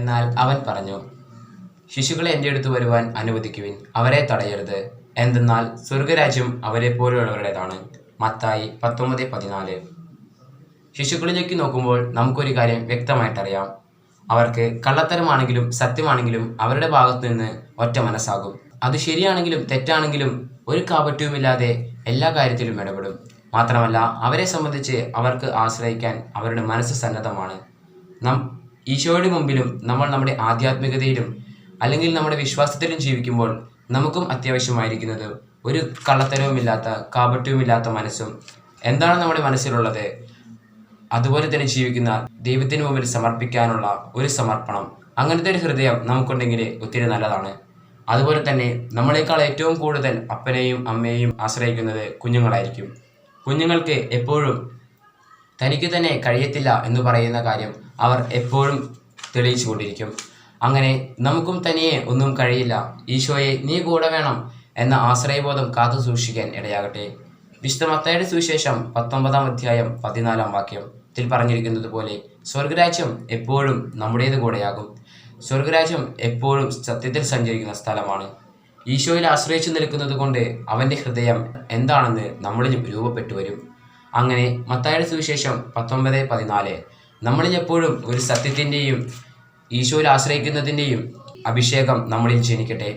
എന്നാൽ അവൻ പറഞ്ഞു, ശിശുക്കളെ എൻ്റെ അടുത്ത് വരുവാൻ അനുവദിക്കുവിൻ, അവരെ തടയരുത്, എന്തെന്നാൽ സ്വർഗരാജ്യം അവരെപ്പോലുള്ളവരുടേതാണ്. മത്തായി 19:14. ശിശുക്കളിലേക്ക് നോക്കുമ്പോൾ നമുക്കൊരു കാര്യം വ്യക്തമായിട്ടറിയാം. അവർക്ക് കള്ളത്തരമാണെങ്കിലും സത്യമാണെങ്കിലും അവരുടെ ഭാഗത്തു നിന്ന് ഒറ്റ മനസ്സാകും. അത് ശരിയാണെങ്കിലും തെറ്റാണെങ്കിലും ഒരു കാപട്യവുമില്ലാതെ എല്ലാ കാര്യത്തിലും ഇടപെടും. മാത്രമല്ല, അവരെ സംബന്ധിച്ച് അവർക്ക് ആശ്രയിക്കാൻ അവരുടെ മനസ്സ് സന്നദ്ധമാണ്. ഈശോയുടെ മുമ്പിലും നമ്മൾ നമ്മുടെ ആധ്യാത്മികതയിലും അല്ലെങ്കിൽ നമ്മുടെ വിശ്വാസത്തിലും ജീവിക്കുമ്പോൾ നമുക്കും അത്യാവശ്യമായിരിക്കുന്നത് ഒരു കള്ളത്തരവുമില്ലാത്ത കാപട്യവുമില്ലാത്ത മനസ്സും, എന്താണ് നമ്മുടെ മനസ്സിലുള്ളത് അതുപോലെ തന്നെ ജീവിക്കുന്ന ദൈവത്തിന് മുമ്പിൽ സമർപ്പിക്കാനുള്ള ഒരു സമർപ്പണം. അങ്ങനത്തെ ഒരു ഹൃദയം നമുക്കുണ്ടെങ്കിൽ ഒത്തിരി നല്ലതാണ്. അതുപോലെ തന്നെ നമ്മളെക്കാൾ ഏറ്റവും കൂടുതൽ അപ്പനെയും അമ്മയെയും ആശ്രയിക്കുന്നത് കുഞ്ഞുങ്ങളായിരിക്കും. കുഞ്ഞുങ്ങൾക്ക് എപ്പോഴും തനിക്ക് തന്നെ കഴിയത്തില്ല എന്ന് പറയുന്ന കാര്യം അവർ എപ്പോഴും തെളിയിച്ചു കൊണ്ടിരിക്കും. അങ്ങനെ നമുക്കും തനിയെ ഒന്നും കഴിയില്ല, ഈശോയെ നീ കൂടെ വേണം എന്ന ആശ്രയബോധം കാത്തു സൂക്ഷിക്കാൻ ഇടയാകട്ടെ. വിശുദ്ധ മത്തായിയുടെ സുവിശേഷം 19:14 പറഞ്ഞിരിക്കുന്നത് പോലെ സ്വർഗരാജ്യം എപ്പോഴും നമ്മുടേത് കൂടെയാകും. സ്വർഗരാജ്യം എപ്പോഴും സത്യത്തിൽ സഞ്ചരിക്കുന്ന സ്ഥലമാണ്. ഈശോയിൽ ആശ്രയിച്ചു നിൽക്കുന്നത് കൊണ്ട് അവൻ്റെ ഹൃദയം എന്താണെന്ന് നമ്മളിൽ രൂപപ്പെട്ടു വരും. അങ്ങനെ മത്തായിയുടെ സുവിശേഷം 19:14 നമ്മളിൽ എപ്പോഴും ഒരു സത്യത്തിൻ്റെയും ഈശോയിൽ ആശ്രയിക്കുന്നതിൻ്റെയും അഭിഷേകം നമ്മളിൽ ജനിക്കട്ടെ.